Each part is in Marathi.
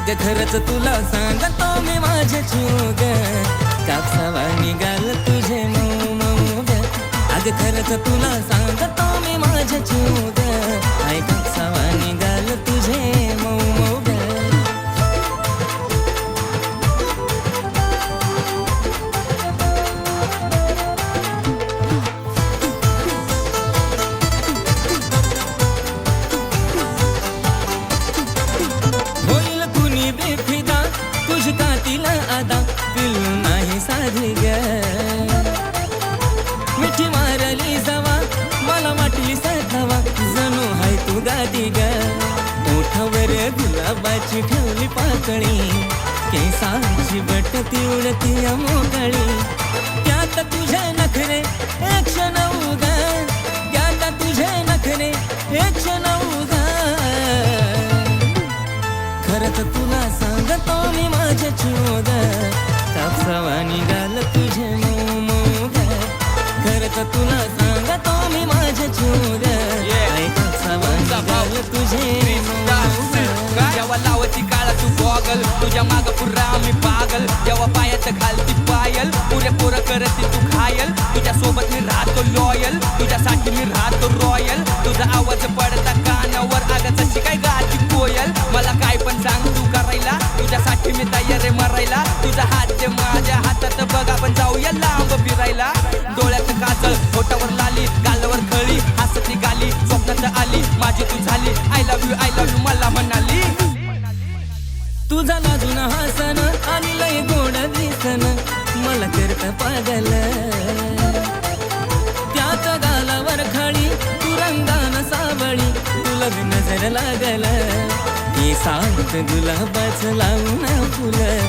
अगं खरंच तुला सांगतो मी माझ्या जीव ग कापसावा निघाल तुझे मऊ मऊ ग अगं खरंच तुला सांगतो मी माझ्या जीव ग आई कापसावा निघाल तुझे मऊ मऊ ग बेफिदा तुझ कातीला आदा पिलू नाही साधी ग मिठी मारली जावा मला वाटली सतावा जणू हाय तू गादी ग ओठावर गुलाबाची ठेवली पाकळी केसांची बट ती उडती मोकळी त्यात तुझे नखरे एक क्षण उगा त्यात तुझे नखरे एक क्षण उगा खरंच तुला सांगतो मी माझ्या जीव ग कापसावा निघाल तुझे मऊ मऊ ग खरंच तुला सांगतो मी माझ्या जीव ग कापसावा निघाल तुझे जेव्हा लावती काळा तू गॉगल तुझ्या माग पुरा मी पागल जेव्हा पायात घालती पायल पुरे पोरं करती तू घायल तुझ्या सोबत मी राहतो लॉयल तुझ्यासाठी मी राहतो रॉयल तुझा आवाज पडता कानावर अगं तशी काय गाती कोयल मला काय पण सांग तू करायला तुझ्यासाठी मी तयार आहे मरायला तुझा हात ते माझ्या हातात बघ आपण जाऊया लांब फिरायला डोळ्यात काजळ होटावर लाली गालावर खळी हसती गाली स्वप्नात आली माझी तू झाली आय लव्ह यू मला म्हणाली तुझा लाजून हसन आणि लय गोड दिसन मला करता पागल त्यात गालावर खळी तू रंगान सावळी तुला नजर लागल हे सांगत गुलाबाच लावून फुलं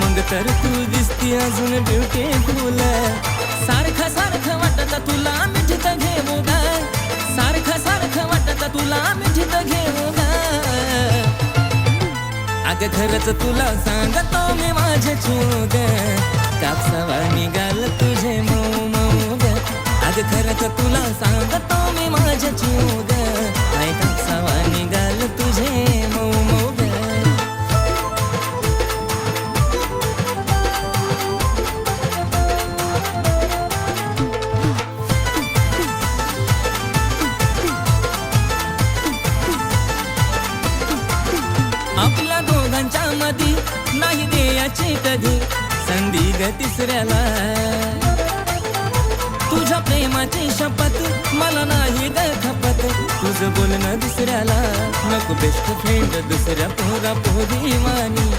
मग तर तू दिसती अजून ब्युटीफुल सारखं सारखं वाटत तुला मिठीत घेऊ ग सारखं सारखं वाटत तुला मिठीत घेऊ ग अगं खरंच तुला सांगतो मी माझ्या जीव ग कापसावा निघाल तुझे मऊ मऊ ग अगं खरंच तुला सांगतो मी माझ्या जीव ग आई कापसावा निघाल तुझे मऊ मऊ ग आपल्या दोघांच्या मधी नाही द्यायची कधी संधी ग तिसऱ्याला तुझ्या प्रेमाची शपथ मला नाही ग खपत तुझं बोलणं दुसऱ्याला नको बेस्ट फ्रेंड दुसऱ्या पोरा पोरीवानी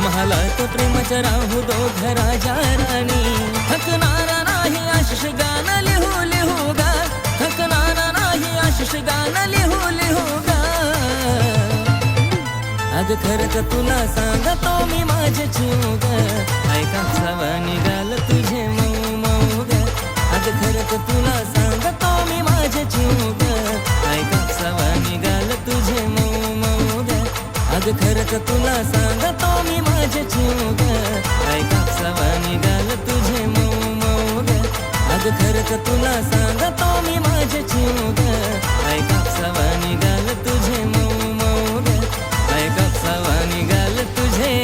मला तो प्रेमाच्या राहू दोघ राजा राणी थकणारा नाही आशिष गाणं लिहू लिहू गा थकणारा नाही आशिष गाणं लिहू लिहू गा अगं खरंच तुला सांगतो मी माझ्या जीव ग आई कापसावा निघाल तुझे मऊ मऊ ग अगं खरंच तुला सांगतो मी माझ्या जीव ग आई कापसावा निघाल तुझे मऊ मऊ ग अगं खरंच तुला सांगतो मी माझ्या जीव ग आई कापसावा निघाल तुझे मऊ मऊ ग अगं खरंच तुला सांगतो मी माझ्या जीव ग आई कापसावा निघाल तुझे मऊ मऊ ग आई कापसावा निघाल तुझे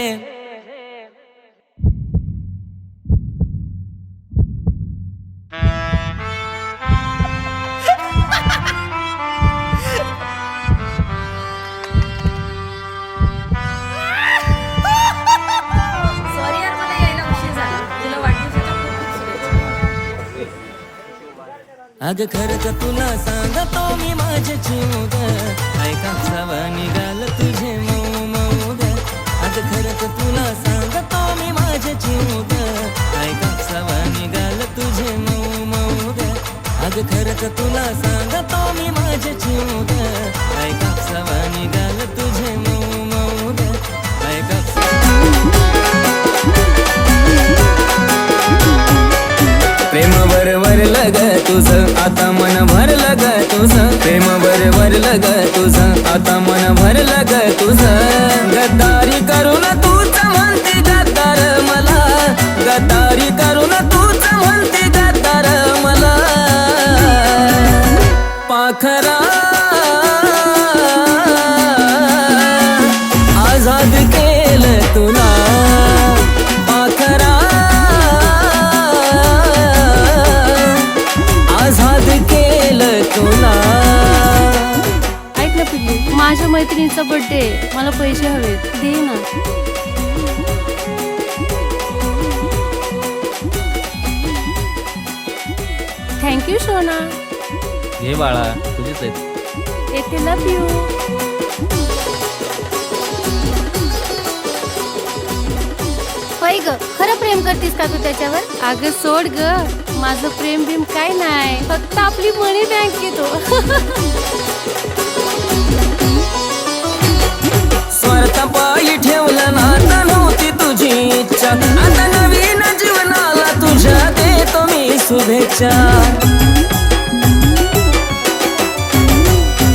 अगं खरंच तुला सांगतो मी माझ्या जीव ग आई कापसावा निघाल तुझे मऊ मऊ ग अगं खरंच तुला सांगतो मी माझ्या जीव ग आई कापसावा निघाल तुझे मऊ मऊ ग अगं खरंच तुला सांगतो मी माझ्या जीव ग आई कापसावा निघाल तुझे मऊ मऊ ग आई प्रेम भरलं ग तुझं आता मन भरलं ग तुझं प्रेम भरलं ग तुझं आता मन भरलं ग तुझं गद्दारी करून तूच म्हणते गद्दार मला गद्दारी करून तूच म्हणते गद्दार मला पाखरा आजाद केलं माझ्या मैत्रिणीचा बर्थडे, मला पैसे हवेत, दे ना. थँक्यू सोना. घे बाळा, तुझेच आहेत. येते, लव यू. होय ग, खरं प्रेम करतीस का तू त्याच्यावर? अगं सोड ग, माझं प्रेम बिम काय नाही, फक्त आपली मनी बँक येतो. स्वार्थापायी ठेवलं नाता नव्हती तुझी इच्छा, आता नवीन जीवनाला तुझ्या देतो मी शुभेच्छा.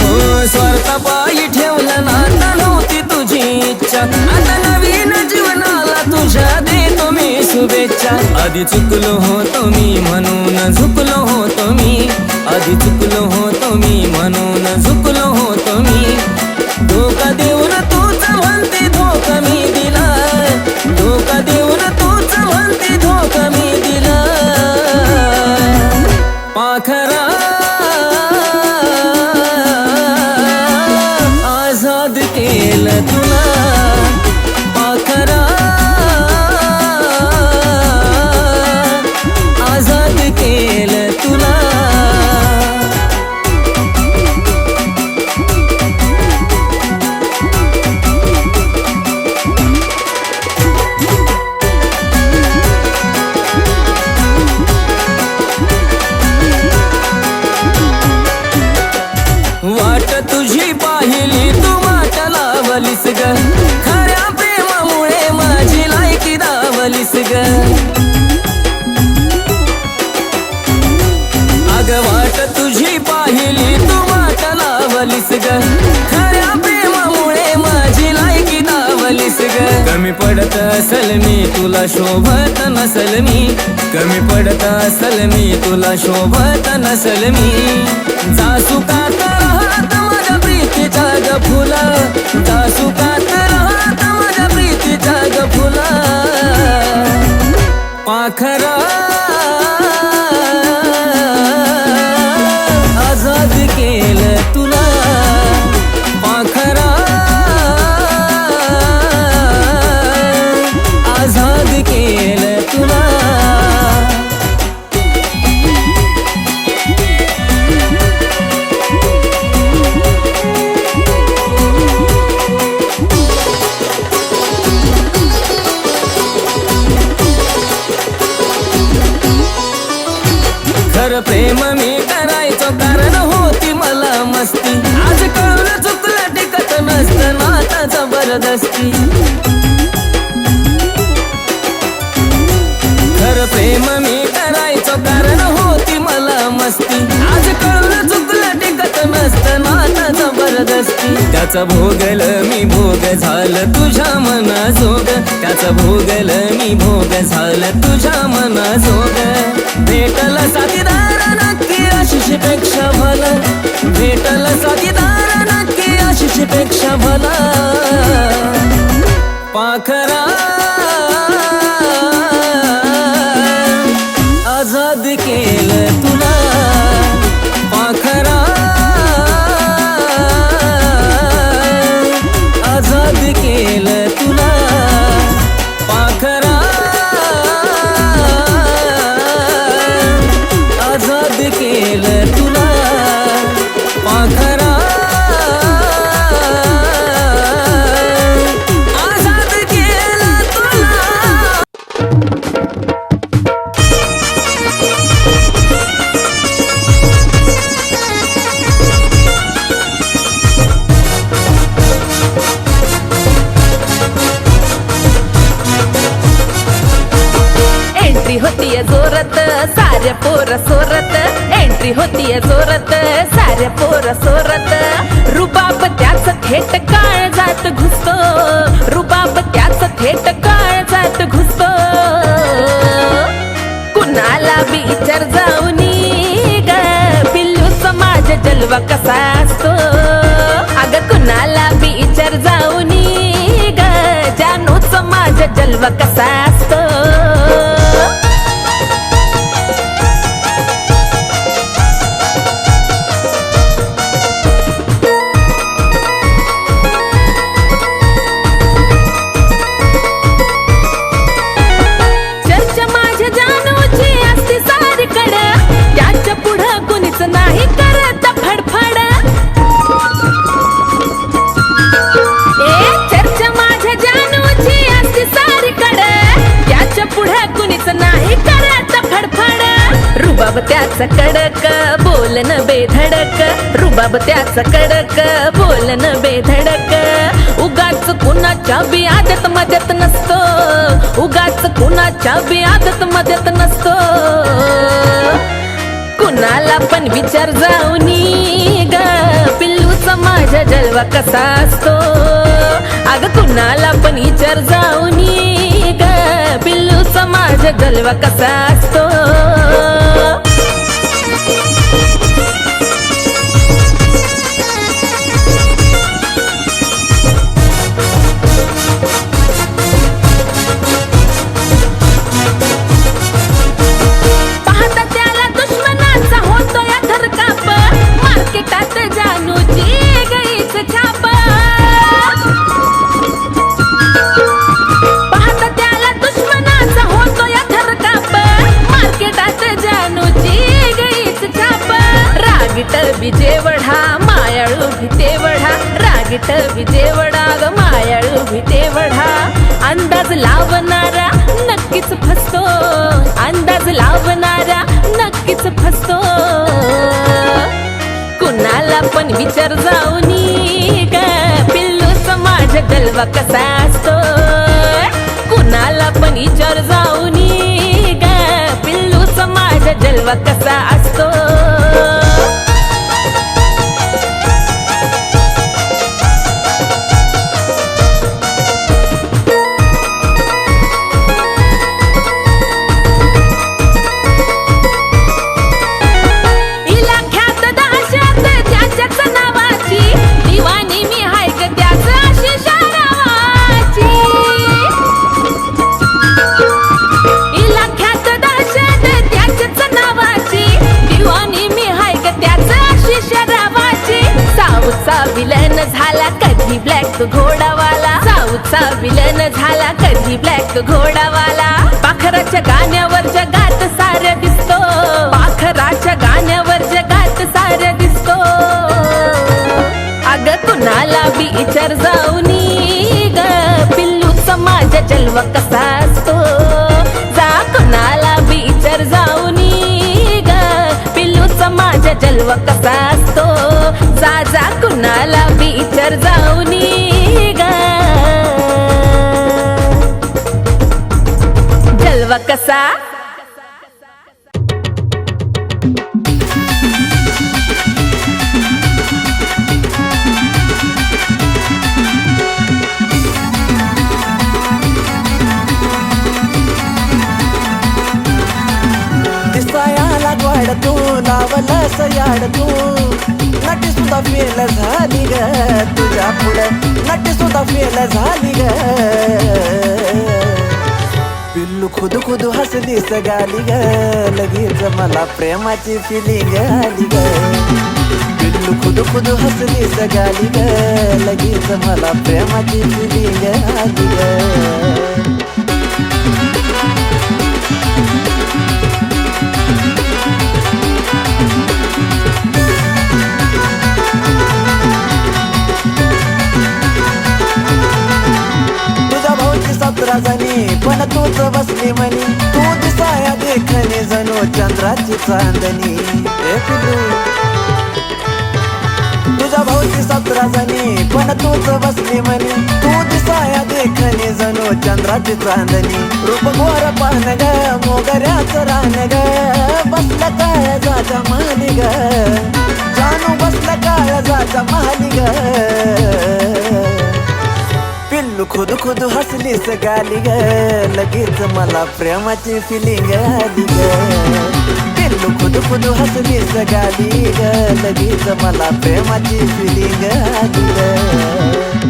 हो, स्वार्थापायी ठेवलं नाता नव्हती तुझी इच्छा, आता नवीन जीवनाला तुझ्या देतो मी शुभेच्छा. आधी चुकलो होतो मी म्हणून झुकलो होतो मी, आधी चुकलो होतो मी म्हणून झुकलो होतो मी. धोका देऊन तूच म्हणते धोका मी दिला, धोका देऊन तूच म्हणते धोका मी दिला. पाखरा आझाद केलं तुला, पाखरा आझाद केलं तुला. वाट तुझी पाहिली तू वाट लावलीस ग, खऱ्या प्रेमामुळे माझी लायकी दावलीस ग. अग वाट तुझी पाहिली तू वाट लावलीस ग, खऱ्या प्रेमामुळे माझी लायकी दावलीस ग. कमी पडत असल मी तुला शोभत नसल मी, कमी पडत असल मी तुला शोभत नसल मी. जासुकात राहत माझ्या प्रीतीच्या ग फुला, जासुकात राहत माझ्या प्रीतीच्या ग फुला. पाखरा आझाद केलं तुला, पाखरा आझाद केलं तुला. खरं प्रेम मी करायचो कारण होती मला मस्ती, आज कळून चुकलं टिकत नसतं नाता जबरदस्ती. खरं प्रेम मी करायचो कारण होती मला मस्ती, आज कळून चुकलं टिकत नसतं नाता जबरदस्ती. त्याचा भोगल मी भोग झालं तुझ्या मनाजोग, त्याचा भोगल मी भोग झालं तुझ्या मनाजोग. भेटल साथीदार नक्की आशिष पेक्षा भला, भेटल साथीदार नक्की आशिष पेक्षा भला. पाखरा आझाद केलं तुला, पाखरा आझाद केलं तुला, पाखरा आझाद केलं तुला, पाखरा आझाद केलं तुला. एंट्री होतीये जोरत साऱ्या पोर सोरत, एंट्री होतीये जोरत साऱ्या पोर सोरत. रुबाब त्याच थेट काळ जात घुसतो, रुबाब त्याच थेट काळ जात घुसतो. कुणाला विचार जाऊनी ग पिल्लू समाज जलवा कसा असतो. अग कुणाला विचार जाऊनी ग जानू समाज जलवा कसा असतो. त्याचा कडक बोलन बेधडक रुबाब त्याचा कडक बोलन बेधडक उगाच कुणाच्या बी आदत मदत नसतो उगाच कुणाच्या बी आदत मदत नसतो कुणाला पण विचार जाऊनी ग पिल्लूचा माझा जलवा कसा असतो अग कुणाला पण विचार जाऊनी ग पिल्लूचा माझा जलवा कसा असतो विजेवढा मायाळू भीतेवढा रागीट विजेवढा ग मायाळू भीतेवढा अंदाज लावणारा नक्कीच फसतो अंदाज लावणारा नक्कीच फसतो कुणाला पण विचार जाऊनी ग पिल्लूचा माझा जलवा कसा असतो कुणाला पण विचार जाऊनी ग पिल्लूचा माझा जलवा कसा असतो विलन झाला कधी ब्लॅक घोडावाला साऊथचा विलन झाला कधी ब्लॅक घोडावाला पाखराच्या गाण्यावर जगात साऱ्या दिसतो पाखराच्या गाण्यावर जगात साऱ्या दिसतो अग कुणाला बी विचार जाऊनी ग पिल्लूचा माझा जलवा कसा असतो जा कुणाला बी विचार जाऊनी ग पिल्लूचा माझा जलवा कसा असतो जा जा कुणाला विचार जाऊनी ग जलवा कसा दिसायाला गोड तू लावला सयाड तू नटी सुद्धा फेल झाली ग तुझ्या पुढं नटी सुद्धा फेल झाली ग पिल्लू खुद खुद हसली सगाली ग लगेच मला प्रेमाची फिलिंग आली ग पिल्लू खुद खुद हसली सगाली ग लगेच मला प्रेमाची फिलिंग आली ग जणी पण तूच बसली म्हणी तू दिसाया देखणे जणू चंद्राची चांदणी तुझ्या भाऊची 17 जणी पण तूच बसली म्हणी तू दिसाया देखणे जणू चंद्राची चांदणी रूप गोर पान ग मोगऱ्याचं रान ग बसलं काय जाच्या महाली ग जानू बसलं काय जाच्या महाली ग पिल्लू खुद खुद हसली सगाली ग लगेच मला प्रेमाची फिलिंग आली ग पिल्लू खुद खुद हसली सगाली ग लगेच मला प्रेमाची फिलिंग आली ग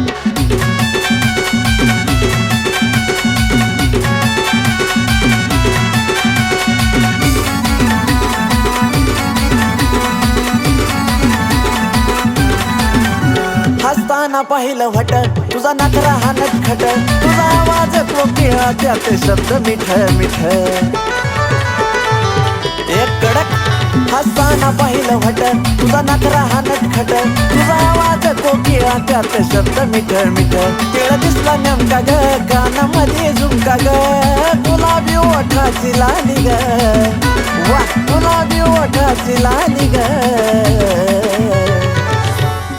हसताना पाहिलं वट तुझा नखरा हा नटखट तुझा आवाज कोकिळा त्यात शब्द मिठ मिठ एक कडक हसताना पाहिलं वट तुझा नखरा हा नटखट तुझा आवाज कोकिळा त्यात शब्द मिठ मिठ तिळ दिसला नेमका ग कानामध्ये झुमका ग गुलाबी ओठाची लाली ग वा गुलाबी ओठाची लाली ग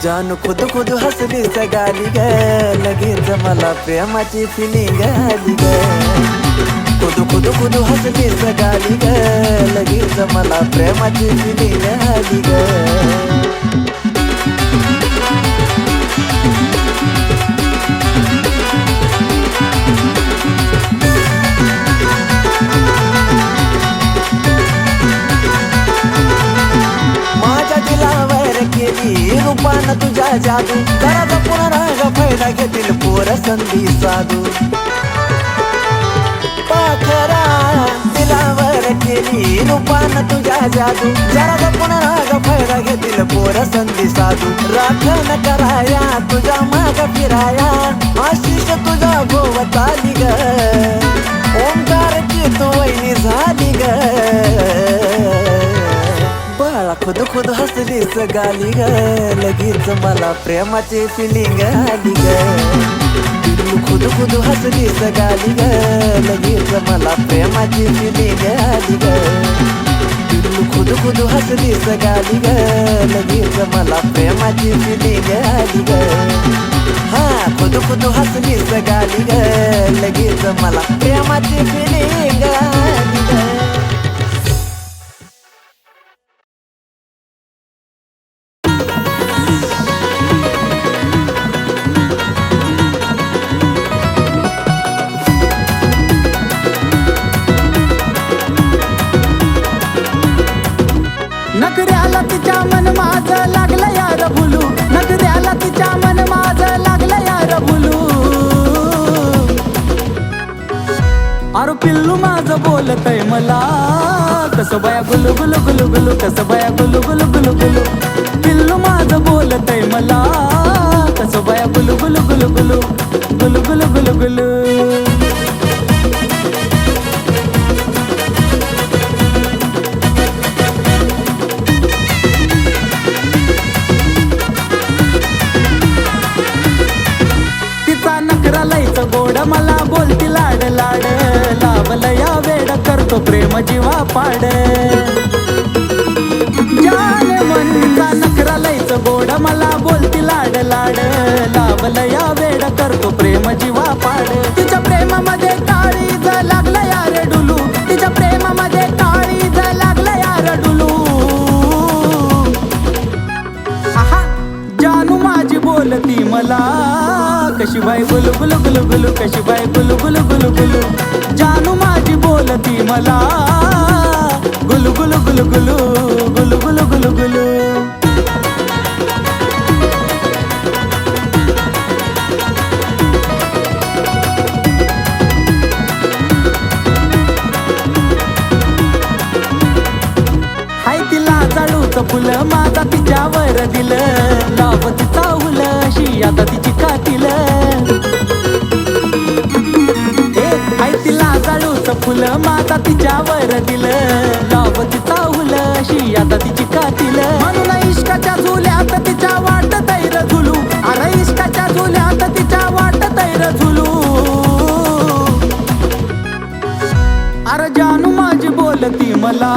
जानू खुद खुद हसली सगाली ग लगेच मला प्रेमाची फिलिंग आली ग खुद खुद खुद हसली सगाली ग लगेच मला प्रेमाची फिलिंग आली ग रूपान तुझ्या जादू जरा जपून राग फायदा घेतील पोर संधी साधू पाखरा दिलावर केली रूपान तुझ्या जादू जरा जपून राग फायदा घेतील पोर संधी साधू राखण कराया तुझ्या माग फिराया आशिष तुझा भोवत आली ग ओंकारची तू वहिनी झाली ग खुद खुद हसली सगाली ग लगेच मला प्रेमाची फिलिंग आली ग खुद खुद हसली सगाली ग लगेच मला प्रेमाची फिलिंग आली ग खुद खुद हसली सगाली ग लगेच मला प्रेमाची फिलिंग आली ग हा खुद खुद हसली सगाली ग लगेच मला प्रेमाची फिलिंग आली ग नखऱ्याला तिच्या मन माझं लागलं यार भुलू नखऱ्याला तिच्या मन माझं लागलं यार भुलू अरे पिल्लू माझं बोलतय मला कसं बाया गुलू गुलू गुलू गुलू कसं बाया गुलू गुलू गुलू गुलू पिल्लू माझं बोलतय मला कसं बाया गुलू गुलू गुलू गुलू गुलू गुलू गुलू गुलू गोड मला बोलती लाड लाड लावलं या वेड करतो प्रेम जीवा पाड जान मनचा नखरा लयच गोड मला बोलती लाड लाड लावलं या वेड करतो प्रेम जीवा पाड तिच्या प्रेमामध्ये काळीज लागलं यार डुलू तिच्या प्रेमामध्ये काळीज लागलं यार डुलू आहा जानू माझी बोलती मला कशी बाई गुलू गुलू गुलू गुलू कशी बाई गुलू गुलू गुलू गुलू जानू माझी बोलती मला गुलू गुलू गुलू गुलू गुलू गुलू गुलू गुलू हाय तिला जाळूचं फुलं माझा तिच्यावर दिलं लावती चावल अशी आता तिची कातील हाय तिला जाळूचं फुलं माझा तिच्यावर दिलं लावती चावल अशी आता तिची कातील म्हणून इश्काच्या झुल्यात तिच्या वाट तैर झुलू अरे इश्काच्या झुल्यात तिच्या वाट तैर झुलू अरे जानू माझी बोलती मला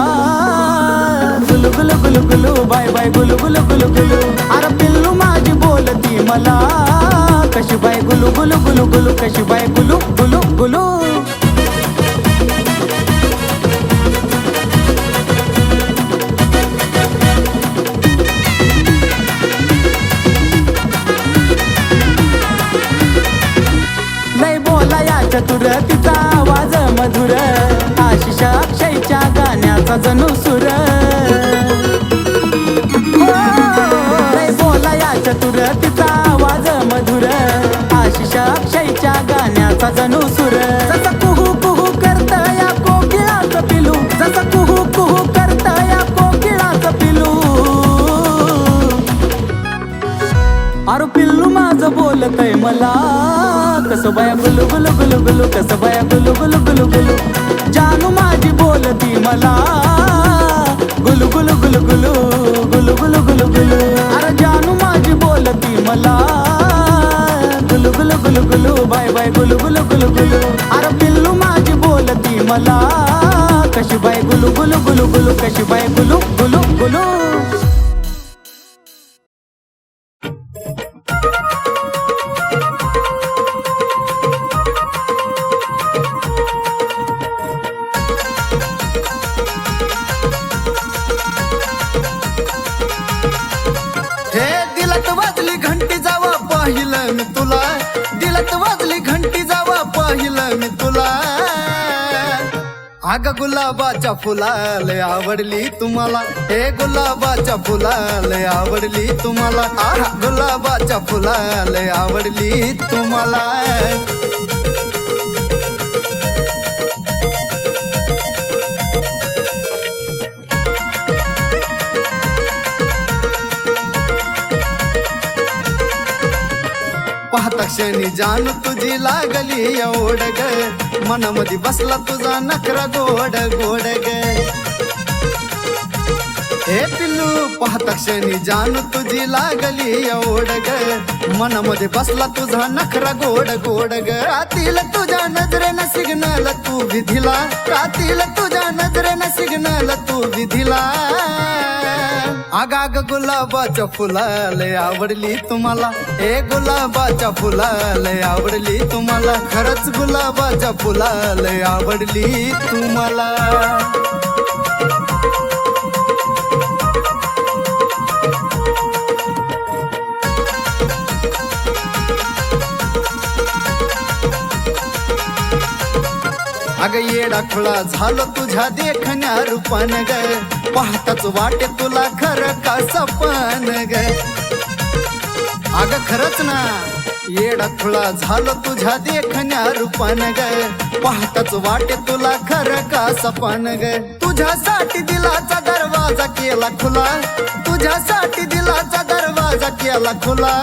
गुलू गुलू गुलू गुलू बाय बाय गुलू गुलू गुलू गुलू अरे पिल्लू माझी बोलती मला कशी बाय गुलू गुलू गुलू गुलू कशी बाय गुलू गुलू गुलू लय बोला या चतुर तिचा आवाज मधुर आशिष अक्षयच्या गाण्याचा जणू सुर लय बोला या चतुर तिचा आवाज मधुर आशिष अक्षयच्या गाण्याचा जणू सुर जसं कुहू कुहू करत या कोकिळाचं पिलू जसं कुहू कुहू करत या कोकिळाचं पिलू अरे पिल्लू माझं बोलतय मला कसं बाया गुलू गुलू गुलू गुलू कसं बाया गुलू गुलू गुलू गुलू जानू माझी बोलती मला गुलू गुलू गुलू गुलू गुलू गुलू गुलू गुलू अरे जानू माझी बोलती मला गुलू गुलू गुलू गुलू बाय बाय गुलू गुलू गुलू गुलू अरे पिल्लू माझी बोलती मला कशी बाय गुलू गुलू गुलू गुलू कशी बाय गुलू गुलू गुलू. हे दिलात वाजली घंटी जावा पाहिलं मी तुला, दिलात वाजली घंटी जावा पाहिलं मी तुला. अग गुलाबाच्या फुलाले आवडली तुम्हाला, हे गुलाबाच्या फुलाले आवडली तुम्हाला, आहा गुलाबाच्या फुलाले आवडली तुम्हाला. पाहता क्षणी जान तुझी लागली एवढ ग, मनामध्ये बसला तुझा नखरा गोड गोड ग. हे पिल्लू पाहता क्षणी जान तुझी लागली एवढ ग, मनामध्ये बसला तुझा नखरा गोड गोड ग. रातील तुझ्या नजरेनं सिग्नल तू विधिला, रातील तुझ्या नजरेनं सिग्नल तू विधिला. आगाग गुलाबाच्या फुलाले आवडली तुम्हाला, हे गुलाबाच्या फुलाले आवडली तुम्हाला, खरंच गुलाबाच्या फुलाले आवडली तुम्हाला. अग येडा खुळा झालो तुझ्या देखण्या रूपान ग, पाहताच वाटे तुला खरं का सपन ग. अग खरंच ना येडा खुळा झालो तुझ्या देखण्या रूपान ग, पाहताच वाटे तुला खरं का सपन ग. तुझ्यासाठी दिलाचा दरवाजा केला खुला, तुझ्यासाठी दिलाचा दरवाजा केला खुला.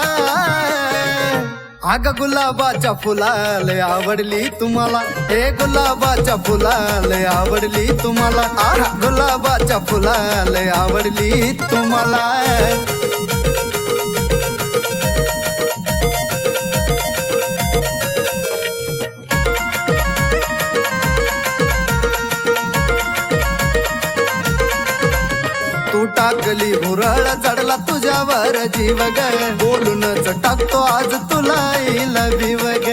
अग गुलाबाच्या फुलाले आवडली तुम्हाला, हे गुलाबाच्या फुलाले आवडली तुम्हाला, आहा गुलाबाच्या फुलाले आवडली तुम्हाला. तू टाकली भुरळ चढला तुझ्यावर जीव ग, बोलूनच टाकतो आज तुला आय लव्ह यू ग,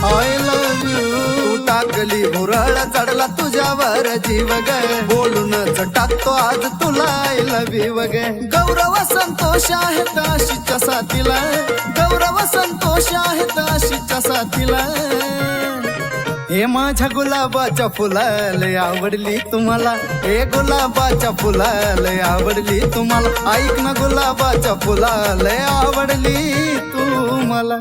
आय लव्ह यू. तू टाकली भुरळ चढला तुझ्यावर जीव ग, बोलूनच टाकतो आज तुला आय लव्ह यू ग. गौरव संतोष आहेत आशीच्या साथीला, गौरव संतोष आहेत आशीच्या साथीला. हे माझ्या गुलाबाच्या फुलाले आवडली तुम्हाला, हे गुलाबाच्या फुलाले आवडली तुम्हाला, ऐक ना गुलाबाच्या फुलाले आवडली तुम्हाला.